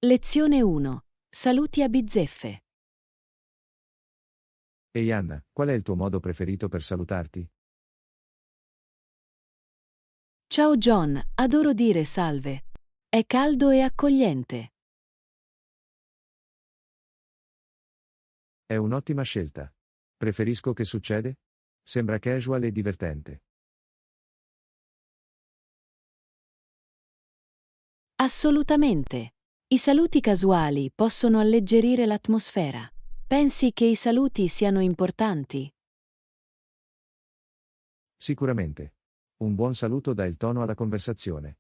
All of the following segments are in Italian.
Lezione 1. Saluti a bizzeffe. Ehi Anna, qual è il tuo modo preferito per salutarti? Ciao John, adoro dire salve. È caldo e accogliente. È un'ottima scelta. Preferisco che succede? Sembra casual e divertente. Assolutamente. I saluti casuali possono alleggerire l'atmosfera. Pensi che i saluti siano importanti? Sicuramente. Un buon saluto dà il tono alla conversazione.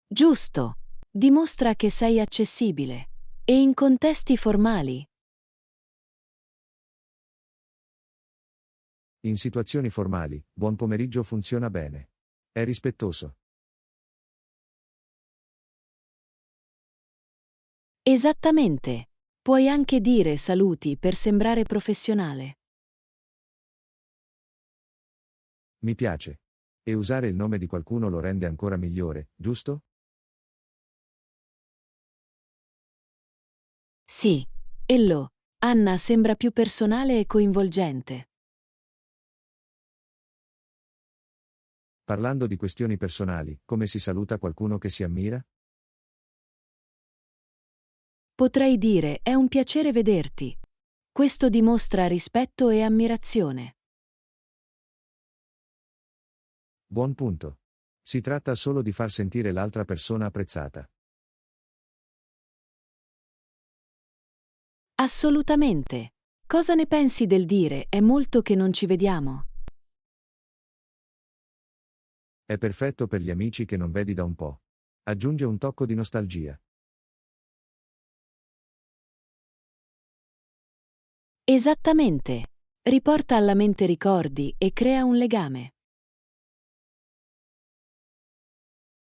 Giusto. Dimostra che sei accessibile. E in contesti formali. In situazioni formali, buon pomeriggio funziona bene. È rispettoso. Esattamente. Puoi anche dire saluti per sembrare professionale. Mi piace. E usare il nome di qualcuno lo rende ancora migliore, giusto? Sì. Ello. Anna sembra più personale e coinvolgente. Parlando di questioni personali, come si saluta qualcuno che si ammira? Potrei dire è un piacere vederti. Questo dimostra rispetto e ammirazione. Buon punto. Si tratta solo di far sentire l'altra persona apprezzata. Assolutamente. Cosa ne pensi del dire è molto che non ci vediamo? È perfetto per gli amici che non vedi da un po'. Aggiunge un tocco di nostalgia. Esattamente. Riporta alla mente ricordi e crea un legame.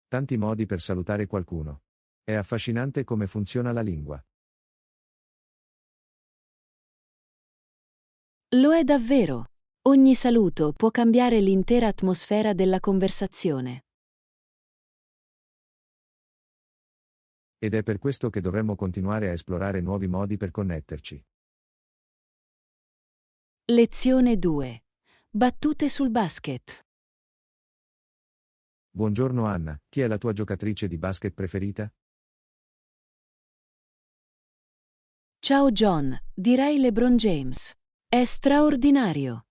Tanti modi per salutare qualcuno. È affascinante come funziona la lingua. Lo è davvero. Ogni saluto può cambiare l'intera atmosfera della conversazione. Ed è per questo che dovremmo continuare a esplorare nuovi modi per connetterci. Lezione 2. Battute sul basket. Buongiorno Anna, chi è la tua giocatrice di basket preferita? Ciao John, direi LeBron James. È straordinario.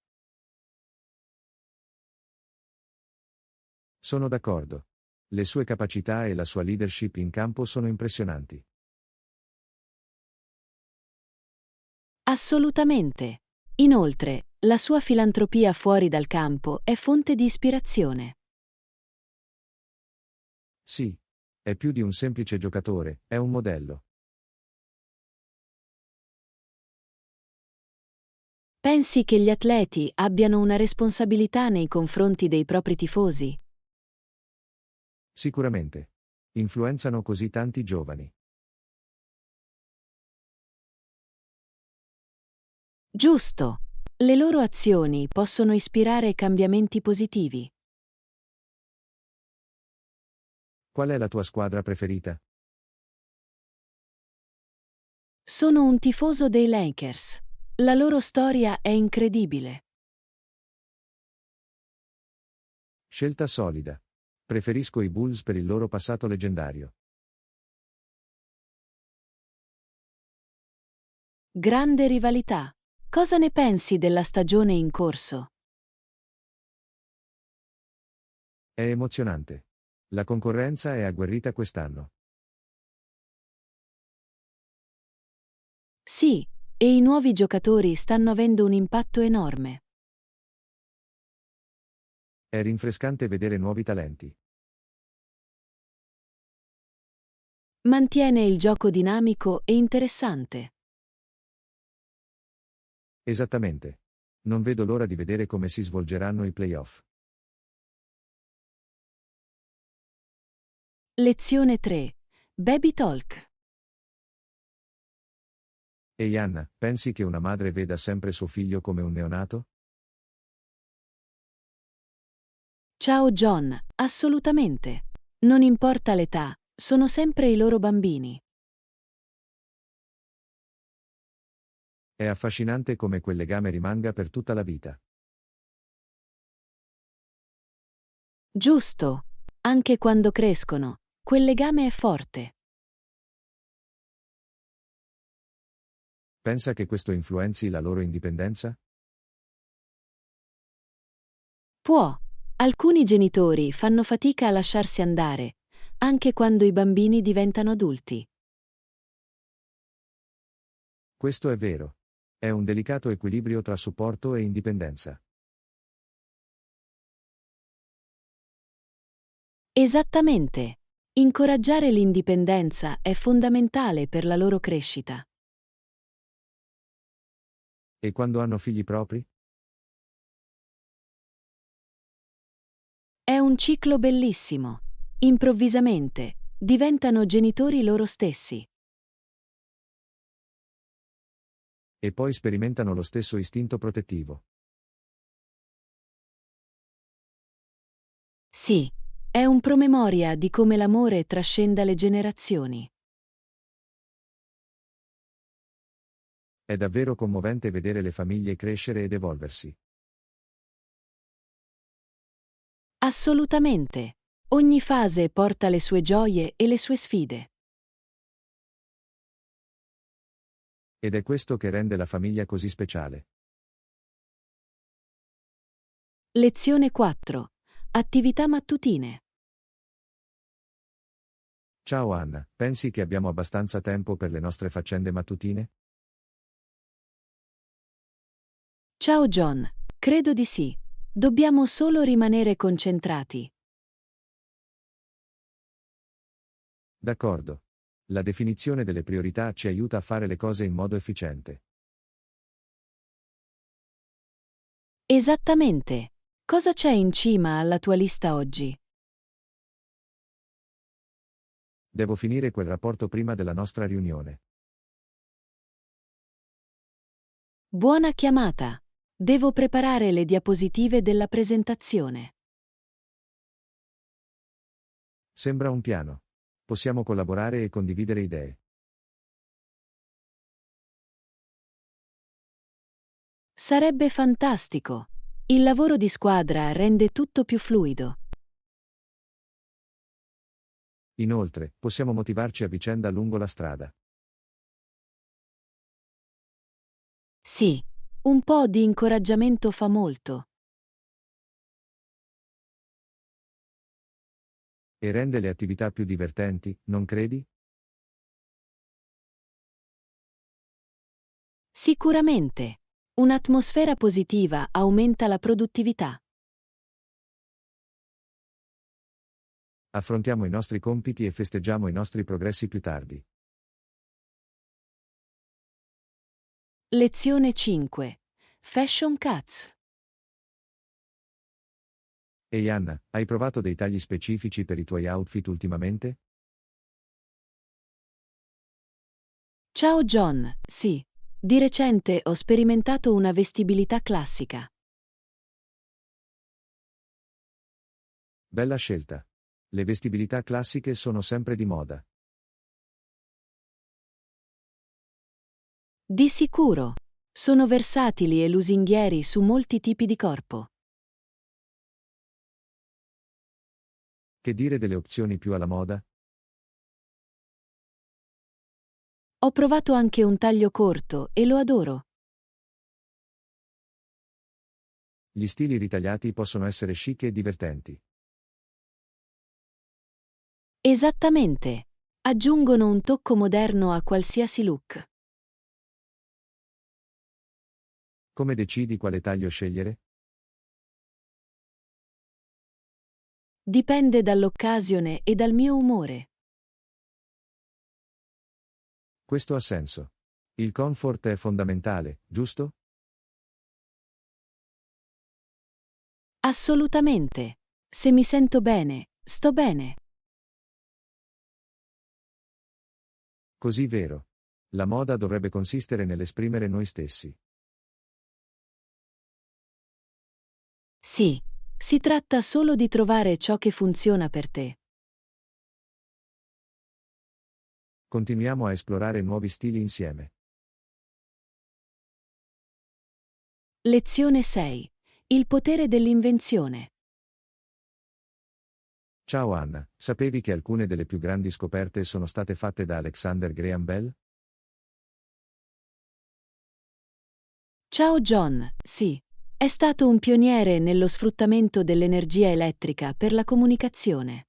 Sono d'accordo. Le sue capacità e la sua leadership in campo sono impressionanti. Assolutamente. Inoltre, la sua filantropia fuori dal campo è fonte di ispirazione. Sì. È più di un semplice giocatore, è un modello. Pensi che gli atleti abbiano una responsabilità nei confronti dei propri tifosi? Sicuramente. Influenzano così tanti giovani. Giusto. Le loro azioni possono ispirare cambiamenti positivi. Qual è la tua squadra preferita? Sono un tifoso dei Lakers. La loro storia è incredibile. Scelta solida. Preferisco i Bulls per il loro passato leggendario. Grande rivalità. Cosa ne pensi della stagione in corso? È emozionante. La concorrenza è agguerrita quest'anno. Sì, e i nuovi giocatori stanno avendo un impatto enorme. È rinfrescante vedere nuovi talenti. Mantiene il gioco dinamico e interessante. Esattamente. Non vedo l'ora di vedere come si svolgeranno i playoff. Lezione 3. Baby Talk. Ehi Anna, pensi che una madre veda sempre suo figlio come un neonato? Ciao John, assolutamente. Non importa l'età, sono sempre i loro bambini. È affascinante come quel legame rimanga per tutta la vita. Giusto. Anche quando crescono, quel legame è forte. Pensa che questo influenzi la loro indipendenza? Può. Alcuni genitori fanno fatica a lasciarsi andare, anche quando i bambini diventano adulti. Questo è vero. È un delicato equilibrio tra supporto e indipendenza. Esattamente. Incoraggiare l'indipendenza è fondamentale per la loro crescita. E quando hanno figli propri? È un ciclo bellissimo. Improvvisamente, diventano genitori loro stessi. E poi sperimentano lo stesso istinto protettivo. Sì, è un promemoria di come l'amore trascenda le generazioni. È davvero commovente vedere le famiglie crescere ed evolversi. Assolutamente. Ogni fase porta le sue gioie e le sue sfide. Ed è questo che rende la famiglia così speciale. Lezione 4. Attività mattutine. Ciao Anna, pensi che abbiamo abbastanza tempo per le nostre faccende mattutine? Ciao John, credo di sì. Dobbiamo solo rimanere concentrati. D'accordo. La definizione delle priorità ci aiuta a fare le cose in modo efficiente. Esattamente. Cosa c'è in cima alla tua lista oggi? Devo finire quel rapporto prima della nostra riunione. Buona chiamata. Devo preparare le diapositive della presentazione. Sembra un piano. Possiamo collaborare e condividere idee. Sarebbe fantastico. Il lavoro di squadra rende tutto più fluido. Inoltre, possiamo motivarci a vicenda lungo la strada. Sì, un po' di incoraggiamento fa molto. E rende le attività più divertenti, non credi? Sicuramente. Un'atmosfera positiva aumenta la produttività. Affrontiamo i nostri compiti e festeggiamo i nostri progressi più tardi. Lezione 5. Fashion Cuts. Ehi Anna, hai provato dei tagli specifici per i tuoi outfit ultimamente? Ciao John, sì. Di recente ho sperimentato una vestibilità classica. Bella scelta. Le vestibilità classiche sono sempre di moda. Di sicuro. Sono versatili e lusinghieri su molti tipi di corpo. Che dire delle opzioni più alla moda? Ho provato anche un taglio corto e lo adoro. Gli stili ritagliati possono essere chic e divertenti. Esattamente. Aggiungono un tocco moderno a qualsiasi look. Come decidi quale taglio scegliere? Dipende dall'occasione e dal mio umore. Questo ha senso. Il comfort è fondamentale, giusto? Assolutamente. Se mi sento bene, sto bene. Così vero. La moda dovrebbe consistere nell'esprimere noi stessi. Sì, si tratta solo di trovare ciò che funziona per te. Continuiamo a esplorare nuovi stili insieme. Lezione 6. Il potere dell'invenzione. Ciao Anna, sapevi che alcune delle più grandi scoperte sono state fatte da Alexander Graham Bell? Ciao John, sì. È stato un pioniere nello sfruttamento dell'energia elettrica per la comunicazione.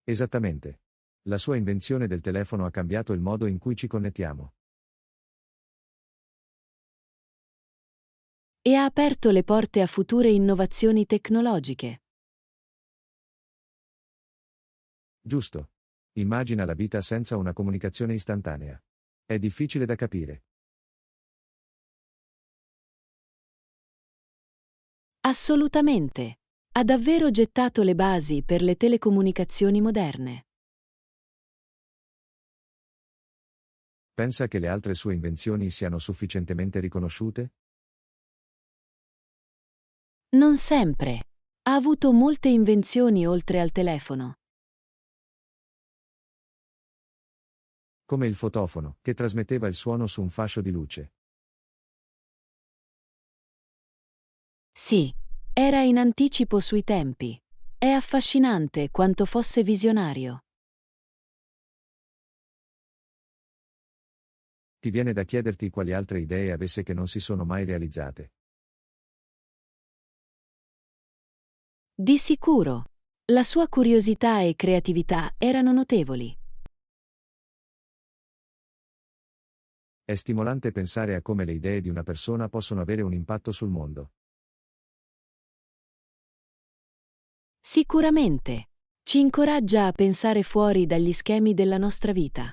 Esattamente. La sua invenzione del telefono ha cambiato il modo in cui ci connettiamo. E ha aperto le porte a future innovazioni tecnologiche. Giusto. Immagina la vita senza una comunicazione istantanea. È difficile da capire. Assolutamente. Ha davvero gettato le basi per le telecomunicazioni moderne. Pensa che le altre sue invenzioni siano sufficientemente riconosciute? Non sempre. Ha avuto molte invenzioni oltre al telefono. Come il fotofono, che trasmetteva il suono su un fascio di luce. Sì, era in anticipo sui tempi. È affascinante quanto fosse visionario. Ti viene da chiederti quali altre idee avesse che non si sono mai realizzate. Di sicuro. La sua curiosità e creatività erano notevoli. È stimolante pensare a come le idee di una persona possono avere un impatto sul mondo. Sicuramente. Ci incoraggia a pensare fuori dagli schemi della nostra vita.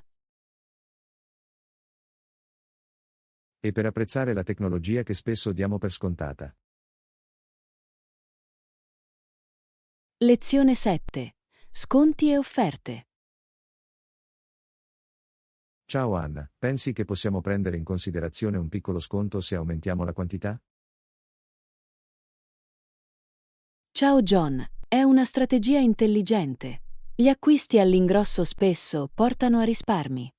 E per apprezzare la tecnologia che spesso diamo per scontata. Lezione 7. Sconti e offerte. Ciao Anna, pensi che possiamo prendere in considerazione un piccolo sconto se aumentiamo la quantità? Ciao John, è una strategia intelligente. Gli acquisti all'ingrosso spesso portano a risparmi.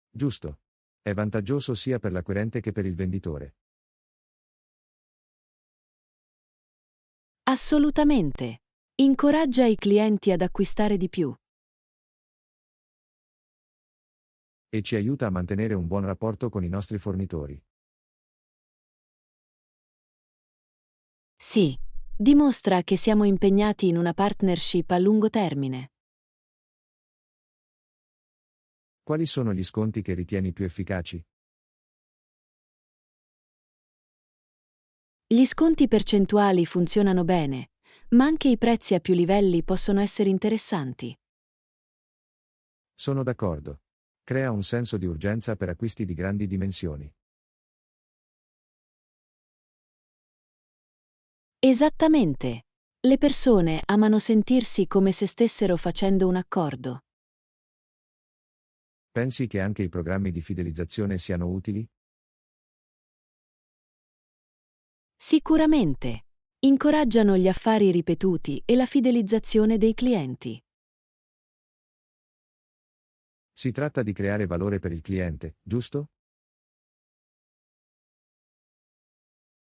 Giusto. È vantaggioso sia per l'acquirente che per il venditore. Assolutamente. Incoraggia i clienti ad acquistare di più. E ci aiuta a mantenere un buon rapporto con i nostri fornitori. Sì, dimostra che siamo impegnati in una partnership a lungo termine. Quali sono gli sconti che ritieni più efficaci? Gli sconti percentuali funzionano bene, ma anche i prezzi a più livelli possono essere interessanti. Sono d'accordo. Crea un senso di urgenza per acquisti di grandi dimensioni. Esattamente. Le persone amano sentirsi come se stessero facendo un accordo. Pensi che anche i programmi di fidelizzazione siano utili? Sicuramente. Incoraggiano gli affari ripetuti e la fidelizzazione dei clienti. Si tratta di creare valore per il cliente, giusto?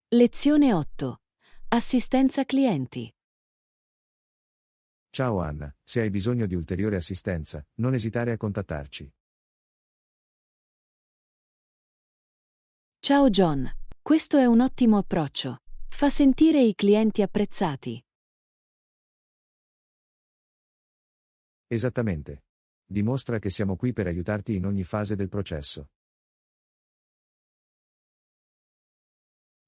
Lezione 8. Assistenza clienti. Ciao Anna, se hai bisogno di ulteriore assistenza, non esitare a contattarci. Ciao John, questo è un ottimo approccio. Fa sentire i clienti apprezzati. Esattamente. Dimostra che siamo qui per aiutarti in ogni fase del processo.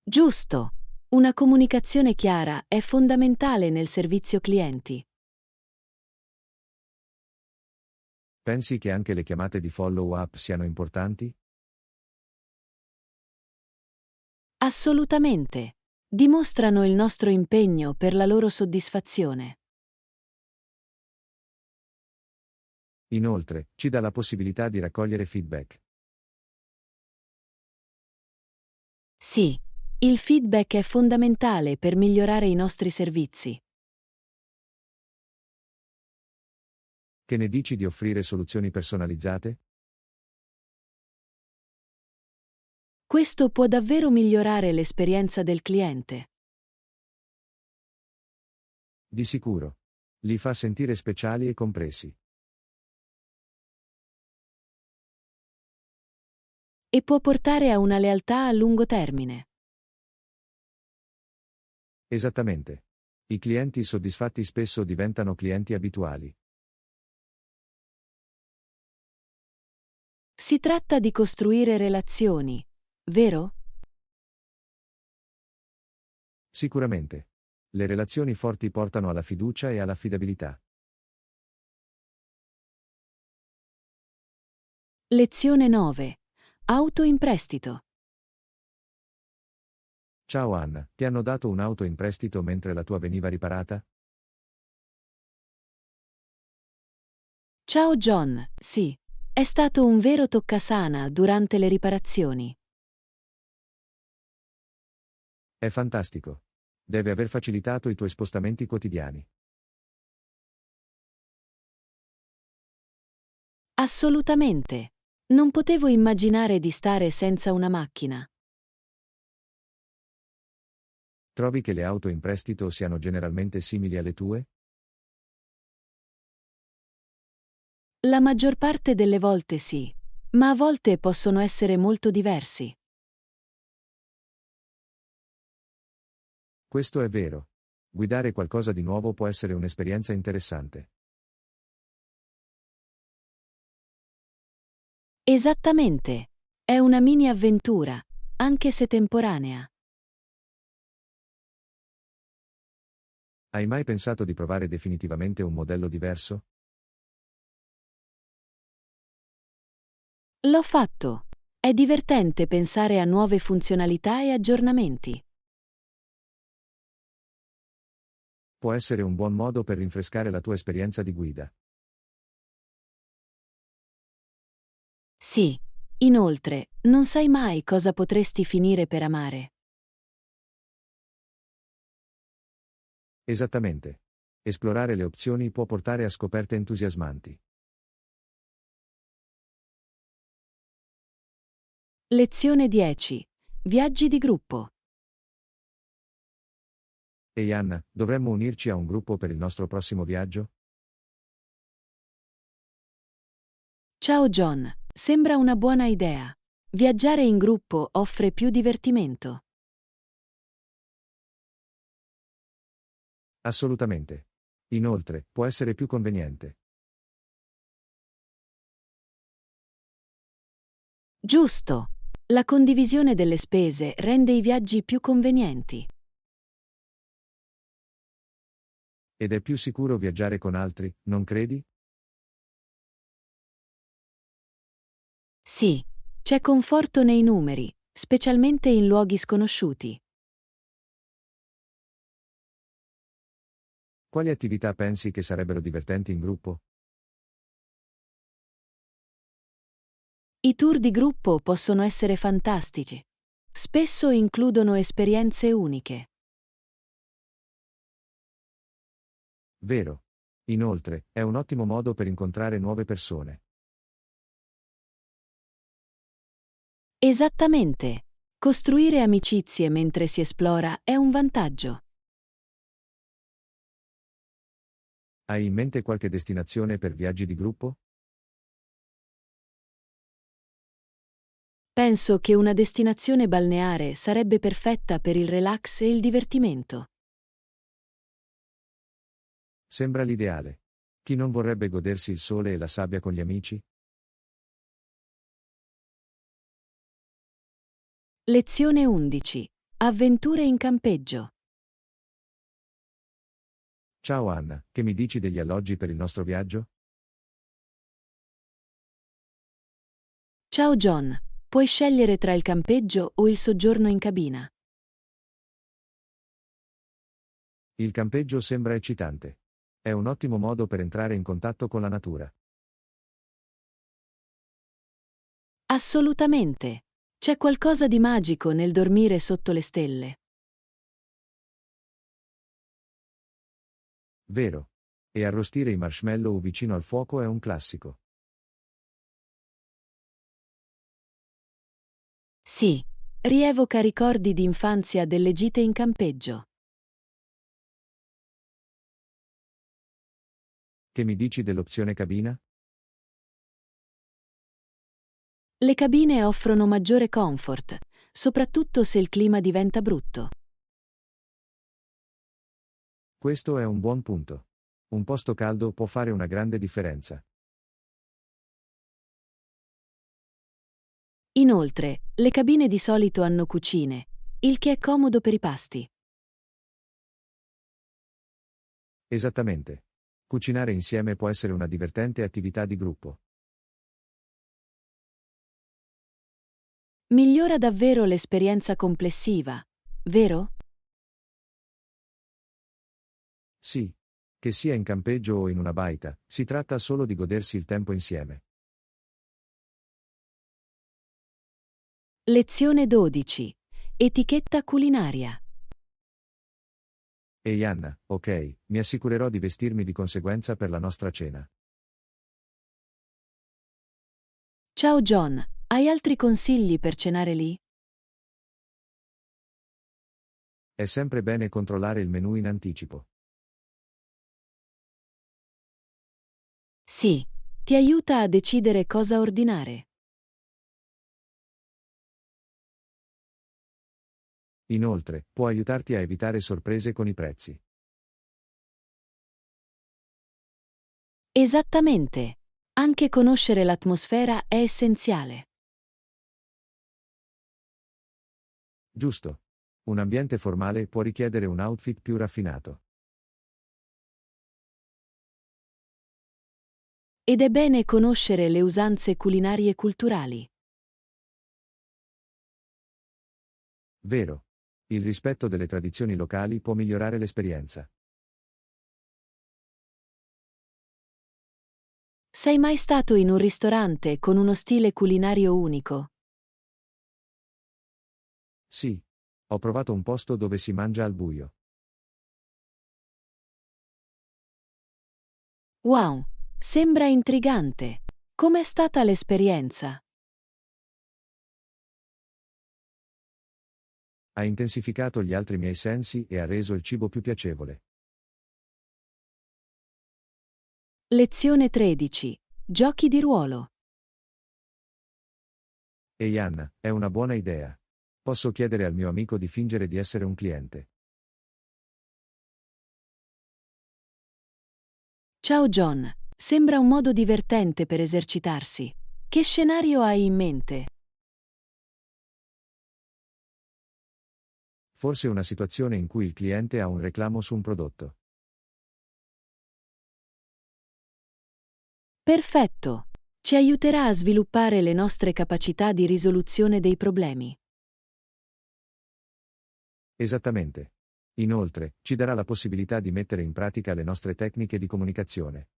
Giusto. Una comunicazione chiara è fondamentale nel servizio clienti. Pensi che anche le chiamate di follow-up siano importanti? Assolutamente. Dimostrano il nostro impegno per la loro soddisfazione. Inoltre, ci dà la possibilità di raccogliere feedback. Sì, il feedback è fondamentale per migliorare i nostri servizi. Che ne dici di offrire soluzioni personalizzate? Questo può davvero migliorare l'esperienza del cliente. Di sicuro. Li fa sentire speciali e compressi. E può portare a una lealtà a lungo termine. Esattamente. I clienti soddisfatti spesso diventano clienti abituali. Si tratta di costruire relazioni, vero? Sicuramente. Le relazioni forti portano alla fiducia e all'affidabilità. Lezione 9. Auto in prestito. Ciao Anna, ti hanno dato un'auto in prestito mentre la tua veniva riparata? Ciao John, sì. È stato un vero toccasana durante le riparazioni. È fantastico. Deve aver facilitato i tuoi spostamenti quotidiani. Assolutamente. Non potevo immaginare di stare senza una macchina. Trovi che le auto in prestito siano generalmente simili alle tue? La maggior parte delle volte sì, ma a volte possono essere molto diversi. Questo è vero. Guidare qualcosa di nuovo può essere un'esperienza interessante. Esattamente. È una mini avventura, anche se temporanea. Hai mai pensato di provare definitivamente un modello diverso? L'ho fatto. È divertente pensare a nuove funzionalità e aggiornamenti. Può essere un buon modo per rinfrescare la tua esperienza di guida. Sì. Inoltre, non sai mai cosa potresti finire per amare. Esattamente. Esplorare le opzioni può portare a scoperte entusiasmanti. Lezione 10. Viaggi di gruppo. Ehi Anna, dovremmo unirci a un gruppo per il nostro prossimo viaggio? Ciao John, sembra una buona idea. Viaggiare in gruppo offre più divertimento. Assolutamente. Inoltre, può essere più conveniente. Giusto. La condivisione delle spese rende i viaggi più convenienti. Ed è più sicuro viaggiare con altri, non credi? Sì, c'è conforto nei numeri, specialmente in luoghi sconosciuti. Quali attività pensi che sarebbero divertenti in gruppo? I tour di gruppo possono essere fantastici. Spesso includono esperienze uniche. Vero. Inoltre, è un ottimo modo per incontrare nuove persone. Esattamente. Costruire amicizie mentre si esplora è un vantaggio. Hai in mente qualche destinazione per viaggi di gruppo? Penso che una destinazione balneare sarebbe perfetta per il relax e il divertimento. Sembra l'ideale. Chi non vorrebbe godersi il sole e la sabbia con gli amici? Lezione 11. Avventure in campeggio. Ciao Anna, che mi dici degli alloggi per il nostro viaggio? Ciao John, puoi scegliere tra il campeggio o il soggiorno in cabina. Il campeggio sembra eccitante. È un ottimo modo per entrare in contatto con la natura. Assolutamente. C'è qualcosa di magico nel dormire sotto le stelle. Vero. E arrostire i marshmallow vicino al fuoco è un classico. Sì, rievoca ricordi di infanzia delle gite in campeggio. Che mi dici dell'opzione cabina? Le cabine offrono maggiore comfort, soprattutto se il clima diventa brutto. Questo è un buon punto. Un posto caldo può fare una grande differenza. Inoltre, le cabine di solito hanno cucine, il che è comodo per i pasti. Esattamente. Cucinare insieme può essere una divertente attività di gruppo. Migliora davvero l'esperienza complessiva, vero? Sì. Che sia in campeggio o in una baita, si tratta solo di godersi il tempo insieme. Lezione 12. Etichetta culinaria. Ehi Anna, ok, mi assicurerò di vestirmi di conseguenza per la nostra cena. Ciao John, hai altri consigli per cenare lì? È sempre bene controllare il menù in anticipo. Sì, ti aiuta a decidere cosa ordinare. Inoltre, può aiutarti a evitare sorprese con i prezzi. Esattamente. Anche conoscere l'atmosfera è essenziale. Giusto. Un ambiente formale può richiedere un outfit più raffinato. Ed è bene conoscere le usanze culinarie culturali. Vero. Il rispetto delle tradizioni locali può migliorare l'esperienza. Sei mai stato in un ristorante con uno stile culinario unico? Sì. Ho provato un posto dove si mangia al buio. Wow, sembra intrigante. Com'è stata l'esperienza? Ha intensificato gli altri miei sensi e ha reso il cibo più piacevole. Lezione 13. Giochi di ruolo. Ehi Anna, è una buona idea. Posso chiedere al mio amico di fingere di essere un cliente. Ciao John, sembra un modo divertente per esercitarsi. Che scenario hai in mente? Forse una situazione in cui il cliente ha un reclamo su un prodotto. Perfetto. Ci aiuterà a sviluppare le nostre capacità di risoluzione dei problemi. Esattamente. Inoltre, ci darà la possibilità di mettere in pratica le nostre tecniche di comunicazione.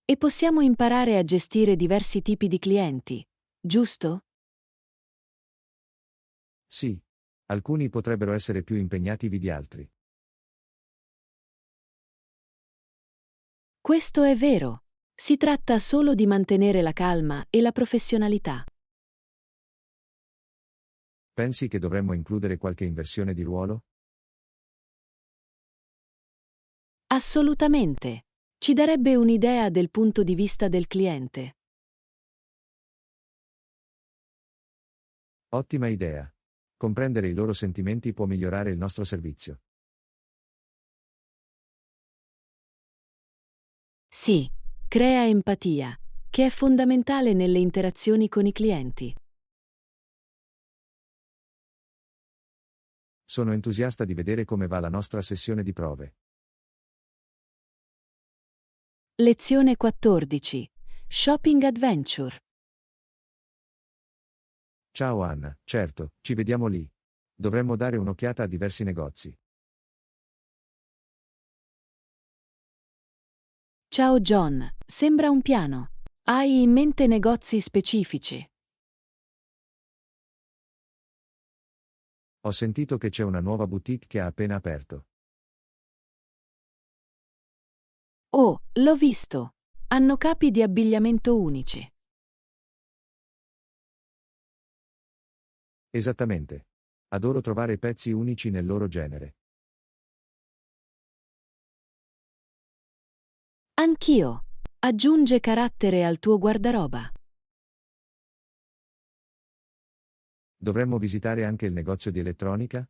E possiamo imparare a gestire diversi tipi di clienti, giusto? Sì. Alcuni potrebbero essere più impegnativi di altri. Questo è vero. Si tratta solo di mantenere la calma e la professionalità. Pensi che dovremmo includere qualche inversione di ruolo? Assolutamente. Ci darebbe un'idea del punto di vista del cliente. Ottima idea. Comprendere i loro sentimenti può migliorare il nostro servizio. Sì, crea empatia, che è fondamentale nelle interazioni con i clienti. Sono entusiasta di vedere come va la nostra sessione di prove. Lezione 14. Shopping Adventure. Ciao Anna, certo, ci vediamo lì. Dovremmo dare un'occhiata a diversi negozi. Ciao John, sembra un piano. Hai in mente negozi specifici? Ho sentito che c'è una nuova boutique che ha appena aperto. Oh, l'ho visto. Hanno capi di abbigliamento unici. Esattamente. Adoro trovare pezzi unici nel loro genere. Anch'io. Aggiunge carattere al tuo guardaroba. Dovremmo visitare anche il negozio di elettronica?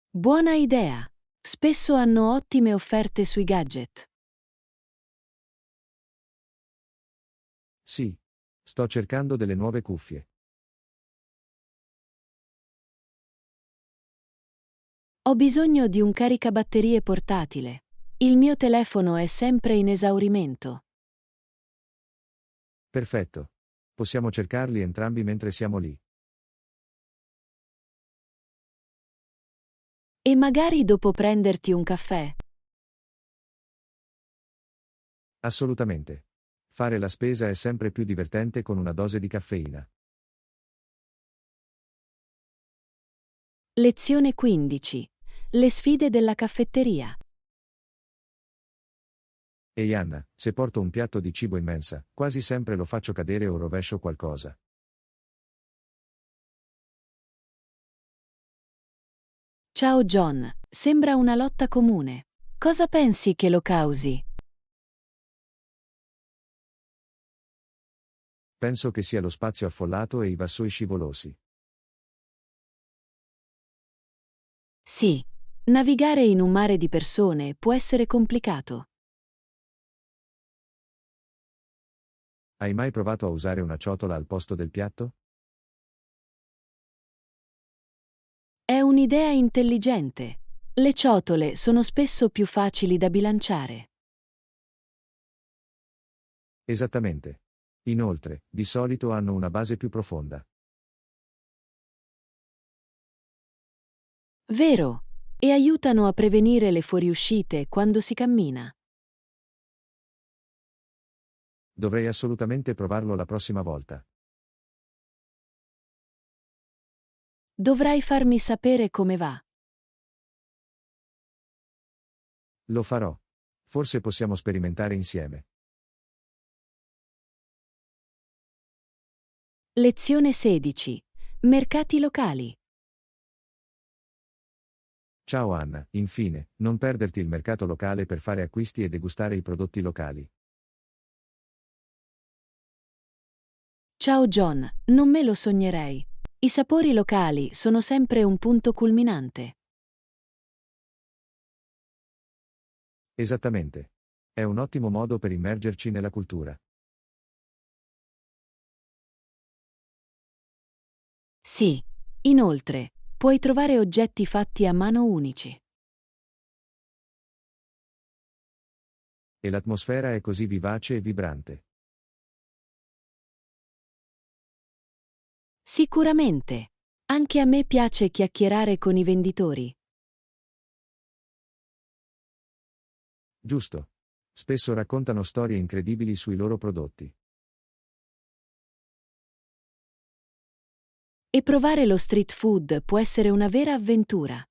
Buona idea. Spesso hanno ottime offerte sui gadget. Sì. Sto cercando delle nuove cuffie. Ho bisogno di un caricabatterie portatile. Il mio telefono è sempre in esaurimento. Perfetto. Possiamo cercarli entrambi mentre siamo lì. E magari dopo prenderti un caffè. Assolutamente. Fare la spesa è sempre più divertente con una dose di caffeina. Lezione 15. Le sfide della caffetteria. Ehi Anna, se porto un piatto di cibo in mensa, quasi sempre lo faccio cadere o rovescio qualcosa. Ciao John, sembra una lotta comune. Cosa pensi che lo causi? Penso che sia lo spazio affollato e i vassoi scivolosi. Sì, navigare in un mare di persone può essere complicato. Hai mai provato a usare una ciotola al posto del piatto? È un'idea intelligente. Le ciotole sono spesso più facili da bilanciare. Esattamente. Inoltre, di solito hanno una base più profonda. Vero, e aiutano a prevenire le fuoriuscite quando si cammina. Dovrei assolutamente provarlo la prossima volta. Dovrai farmi sapere come va. Lo farò. Forse possiamo sperimentare insieme. Lezione 16. Mercati locali. Ciao Anna, infine, non perderti il mercato locale per fare acquisti e degustare i prodotti locali. Ciao John, non me lo sognerei. I sapori locali sono sempre un punto culminante. Esattamente. È un ottimo modo per immergerci nella cultura. Sì, inoltre, puoi trovare oggetti fatti a mano unici. E l'atmosfera è così vivace e vibrante. Sicuramente. Anche a me piace chiacchierare con i venditori. Giusto. Spesso raccontano storie incredibili sui loro prodotti. E provare lo street food può essere una vera avventura.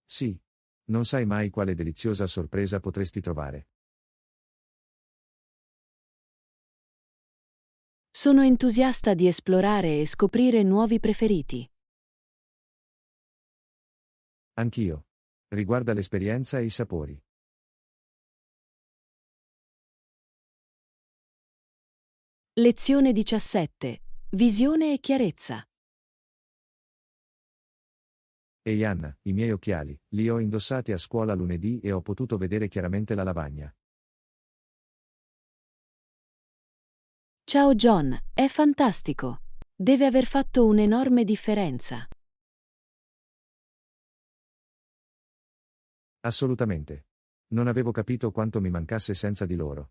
Sì. Non sai mai quale deliziosa sorpresa potresti trovare. Sono entusiasta di esplorare e scoprire nuovi preferiti. Anch'io. Riguarda l'esperienza e i sapori. Lezione 17. Visione e chiarezza. Ehi Anna, i miei occhiali, li ho indossati a scuola lunedì e ho potuto vedere chiaramente la lavagna. Ciao John, è fantastico. Deve aver fatto un'enorme differenza. Assolutamente. Non avevo capito quanto mi mancasse senza di loro.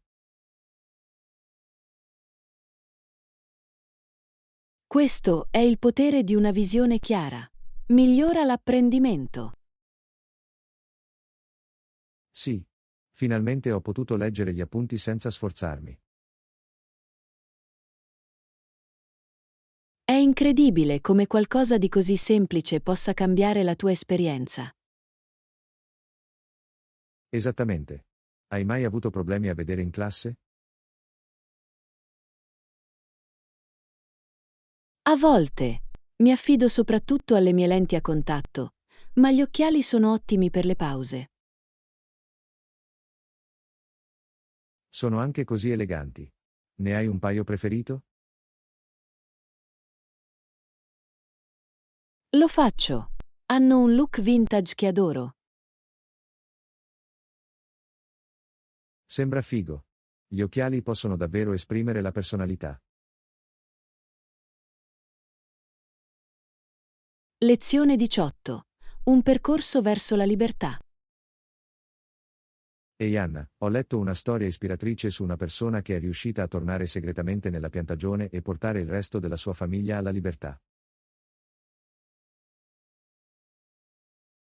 Questo è il potere di una visione chiara. Migliora l'apprendimento. Sì. Finalmente ho potuto leggere gli appunti senza sforzarmi. È incredibile come qualcosa di così semplice possa cambiare la tua esperienza. Esattamente. Hai mai avuto problemi a vedere in classe? A volte. Mi affido soprattutto alle mie lenti a contatto, ma gli occhiali sono ottimi per le pause. Sono anche così eleganti. Ne hai un paio preferito? Lo faccio. Hanno un look vintage che adoro. Sembra figo. Gli occhiali possono davvero esprimere la personalità. Lezione 18. Un percorso verso la libertà. Ehi Anna, ho letto una storia ispiratrice su una persona che è riuscita a tornare segretamente nella piantagione e portare il resto della sua famiglia alla libertà.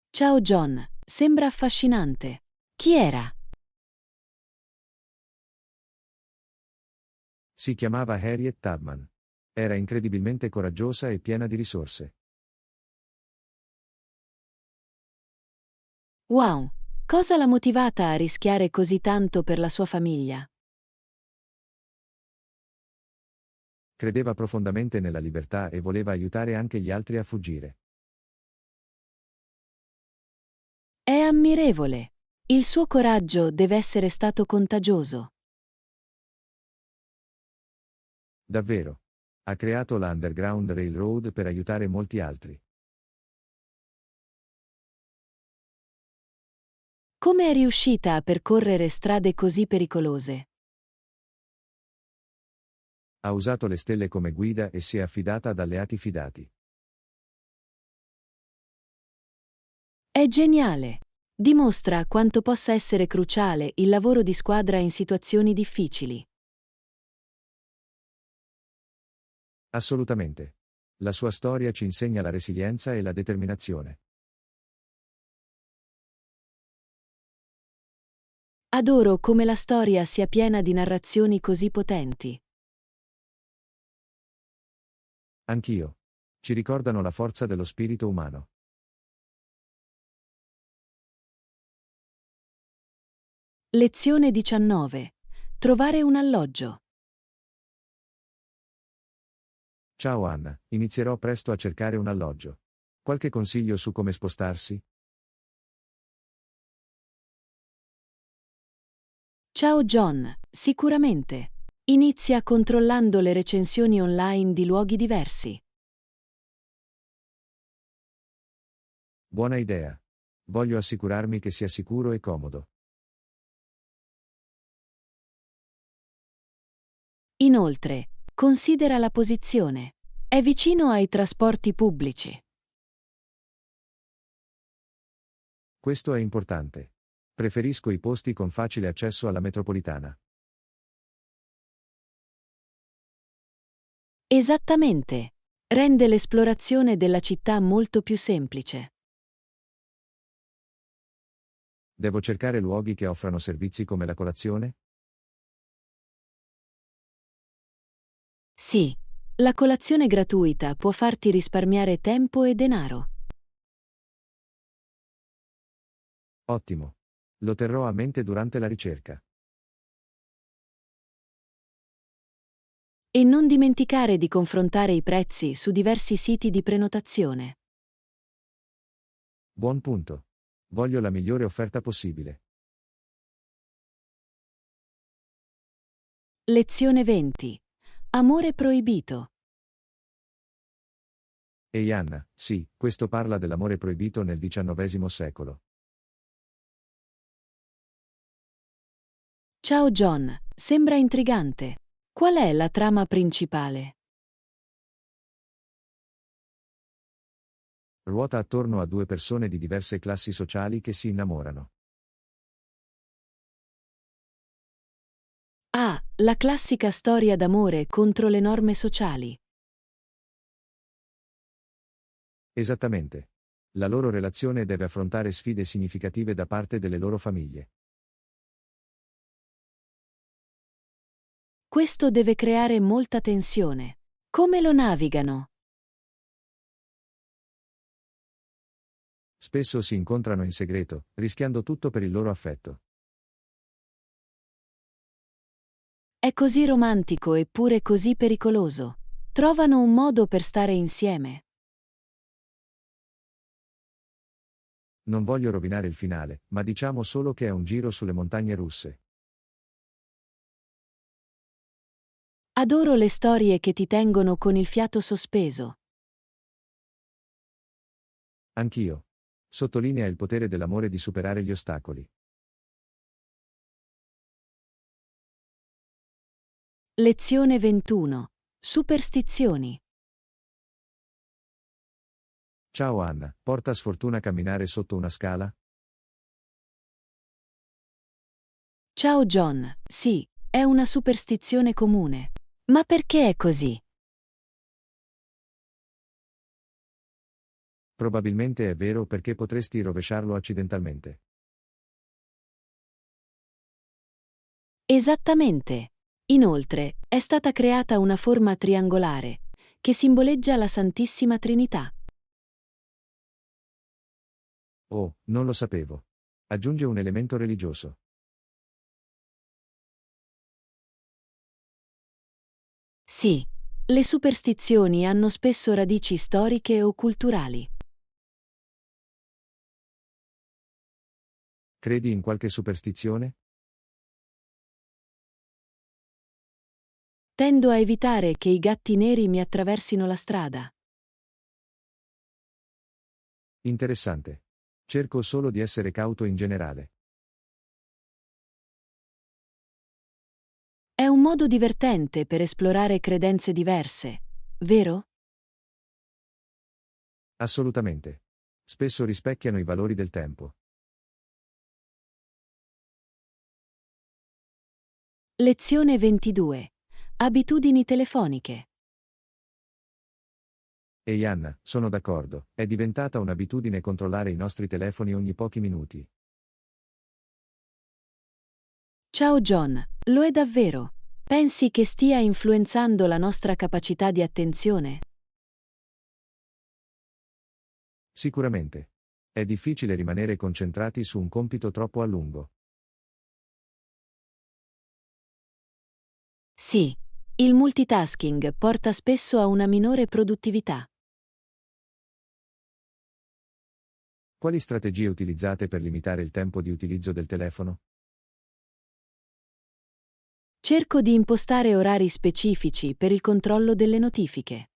Ciao John, sembra affascinante. Chi era? Si chiamava Harriet Tubman. Era incredibilmente coraggiosa e piena di risorse. Wow, cosa l'ha motivata a rischiare così tanto per la sua famiglia? Credeva profondamente nella libertà e voleva aiutare anche gli altri a fuggire. È ammirevole. Il suo coraggio deve essere stato contagioso. Davvero. Ha creato la Underground Railroad per aiutare molti altri. Come è riuscita a percorrere strade così pericolose? Ha usato le stelle come guida e si è affidata ad alleati fidati. È geniale. Dimostra quanto possa essere cruciale il lavoro di squadra in situazioni difficili. Assolutamente. La sua storia ci insegna la resilienza e la determinazione. Adoro come la storia sia piena di narrazioni così potenti. Anch'io. Ci ricordano la forza dello spirito umano. Lezione 19. Trovare un alloggio. Ciao Anna, inizierò presto a cercare un alloggio. Qualche consiglio su come spostarsi? Ciao John, sicuramente. Inizia controllando le recensioni online di luoghi diversi. Buona idea. Voglio assicurarmi che sia sicuro e comodo. Inoltre, considera la posizione. È vicino ai trasporti pubblici. Questo è importante. Preferisco i posti con facile accesso alla metropolitana. Esattamente. Rende l'esplorazione della città molto più semplice. Devo cercare luoghi che offrano servizi come la colazione? Sì, la colazione gratuita può farti risparmiare tempo e denaro. Ottimo. Lo terrò a mente durante la ricerca. E non dimenticare di confrontare i prezzi su diversi siti di prenotazione. Buon punto. Voglio la migliore offerta possibile. Lezione 20. Amore proibito. Ehi Anna, sì, questo parla dell'amore proibito nel XIX secolo. Ciao John, sembra intrigante. Qual è la trama principale? Ruota attorno a due persone di diverse classi sociali che si innamorano. Ah, la classica storia d'amore contro le norme sociali. Esattamente. La loro relazione deve affrontare sfide significative da parte delle loro famiglie. Questo deve creare molta tensione. Come lo navigano? Spesso si incontrano in segreto, rischiando tutto per il loro affetto. È così romantico eppure così pericoloso. Trovano un modo per stare insieme. Non voglio rovinare il finale, ma diciamo solo che è un giro sulle montagne russe. Adoro le storie che ti tengono con il fiato sospeso. Anch'io. Sottolinea il potere dell'amore di superare gli ostacoli. Lezione 21. Superstizioni. Ciao Anna, porta sfortuna camminare sotto una scala? Ciao John, sì, è una superstizione comune. Ma perché è così? Probabilmente è vero perché potresti rovesciarlo accidentalmente. Esattamente. Inoltre, è stata creata una forma triangolare, che simboleggia la Santissima Trinità. Oh, non lo sapevo. Aggiunge un elemento religioso. Sì, le superstizioni hanno spesso radici storiche o culturali. Credi in qualche superstizione? Tendo a evitare che i gatti neri mi attraversino la strada. Interessante. Cerco solo di essere cauto in generale. È un modo divertente per esplorare credenze diverse, vero? Assolutamente. Spesso rispecchiano i valori del tempo. Lezione 22. Abitudini telefoniche. Ehi Anna, sono d'accordo, è diventata un'abitudine controllare i nostri telefoni ogni pochi minuti. Ciao John, lo è davvero. Pensi che stia influenzando la nostra capacità di attenzione? Sicuramente. È difficile rimanere concentrati su un compito troppo a lungo. Sì, il multitasking porta spesso a una minore produttività. Quali strategie utilizzate per limitare il tempo di utilizzo del telefono? Cerco di impostare orari specifici per il controllo delle notifiche.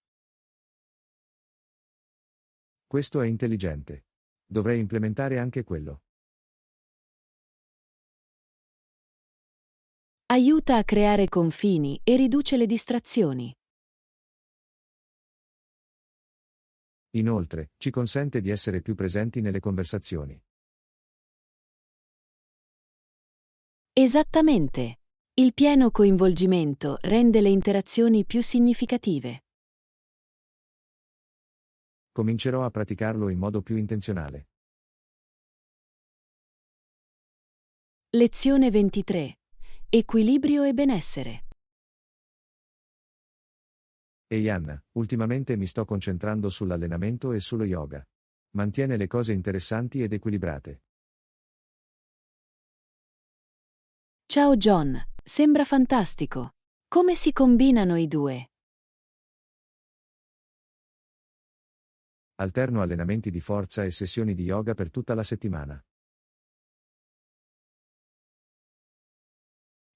Questo è intelligente. Dovrei implementare anche quello. Aiuta a creare confini e riduce le distrazioni. Inoltre, ci consente di essere più presenti nelle conversazioni. Esattamente. Il pieno coinvolgimento rende le interazioni più significative. Comincerò a praticarlo in modo più intenzionale. Lezione 23. Equilibrio e benessere. Ehi Anna, ultimamente mi sto concentrando sull'allenamento e sullo yoga. Mantiene le cose interessanti ed equilibrate. Ciao John, sembra fantastico. Come si combinano i due? Alterno allenamenti di forza e sessioni di yoga per tutta la settimana.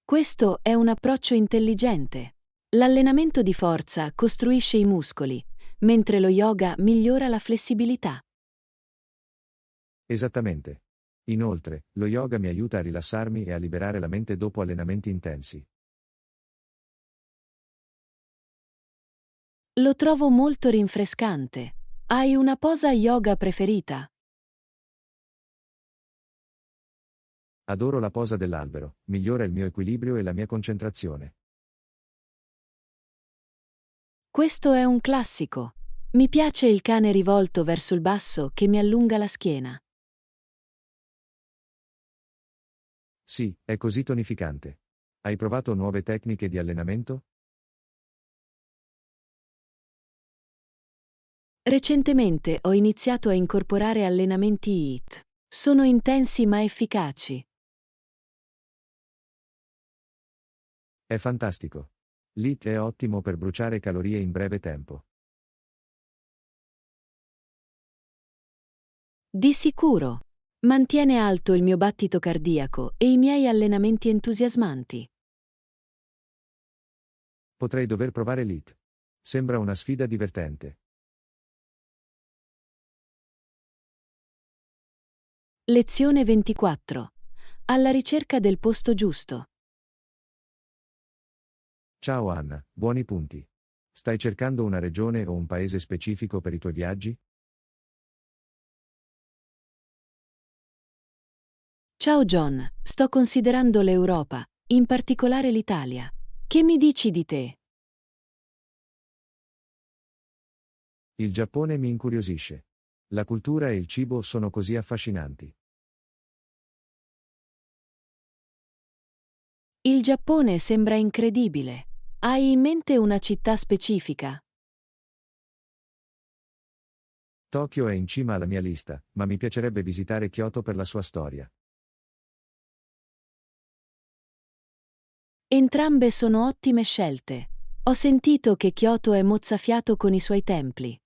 Questo è un approccio intelligente. L'allenamento di forza costruisce i muscoli, mentre lo yoga migliora la flessibilità. Esattamente. Inoltre, lo yoga mi aiuta a rilassarmi e a liberare la mente dopo allenamenti intensi. Lo trovo molto rinfrescante. Hai una posa yoga preferita? Adoro la posa dell'albero, migliora il mio equilibrio e la mia concentrazione. Questo è un classico. Mi piace il cane rivolto verso il basso che mi allunga la schiena. Sì, è così tonificante. Hai provato nuove tecniche di allenamento? Recentemente ho iniziato a incorporare allenamenti HIIT. Sono intensi ma efficaci. È fantastico. L'IT è ottimo per bruciare calorie in breve tempo. Di sicuro. Mantiene alto il mio battito cardiaco e i miei allenamenti entusiasmanti. Potrei dover provare l'IT. Sembra una sfida divertente. Lezione 24. Alla ricerca del posto giusto. Ciao Anna, buoni punti. Stai cercando una regione o un paese specifico per i tuoi viaggi? Ciao John, sto considerando l'Europa, in particolare l'Italia. Che mi dici di te? Il Giappone mi incuriosisce. La cultura e il cibo sono così affascinanti. Il Giappone sembra incredibile. Hai in mente una città specifica? Tokyo è in cima alla mia lista, ma mi piacerebbe visitare Kyoto per la sua storia. Entrambe sono ottime scelte. Ho sentito che Kyoto è mozzafiato con i suoi templi.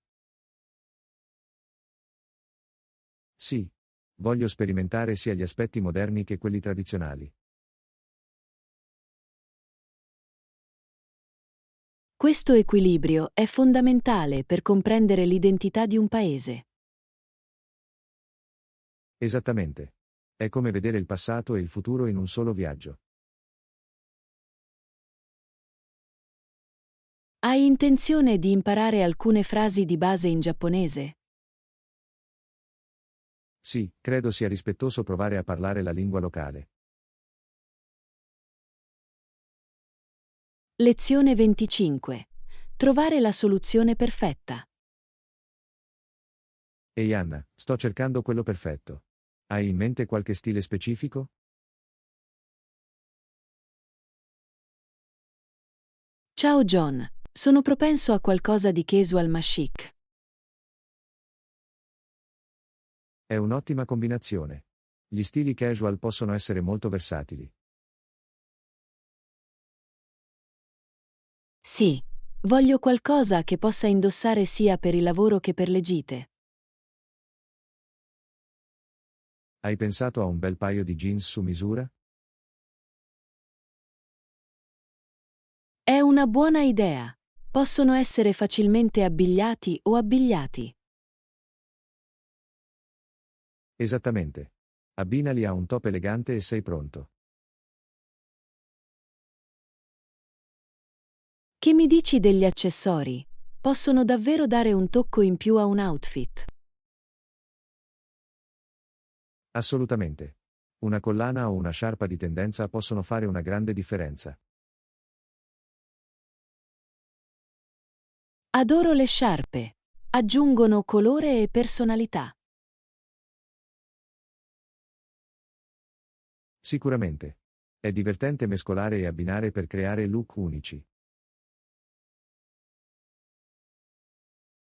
Sì. Voglio sperimentare sia gli aspetti moderni che quelli tradizionali. Questo equilibrio è fondamentale per comprendere l'identità di un paese. Esattamente. È come vedere il passato e il futuro in un solo viaggio. Hai intenzione di imparare alcune frasi di base in giapponese? Sì, credo sia rispettoso provare a parlare la lingua locale. Lezione 25. Trovare la soluzione perfetta. Ehi Anna, sto cercando quello perfetto. Hai in mente qualche stile specifico? Ciao John, sono propenso a qualcosa di casual ma chic. È un'ottima combinazione. Gli stili casual possono essere molto versatili. Sì, voglio qualcosa che possa indossare sia per il lavoro che per le gite. Hai pensato a un bel paio di jeans su misura? È una buona idea. Possono essere facilmente abbigliati o abbigliati. Esattamente. Abbinali a un top elegante e sei pronto. Che mi dici degli accessori? Possono davvero dare un tocco in più a un outfit. Assolutamente. Una collana o una sciarpa di tendenza possono fare una grande differenza. Adoro le sciarpe. Aggiungono colore e personalità. Sicuramente. È divertente mescolare e abbinare per creare look unici.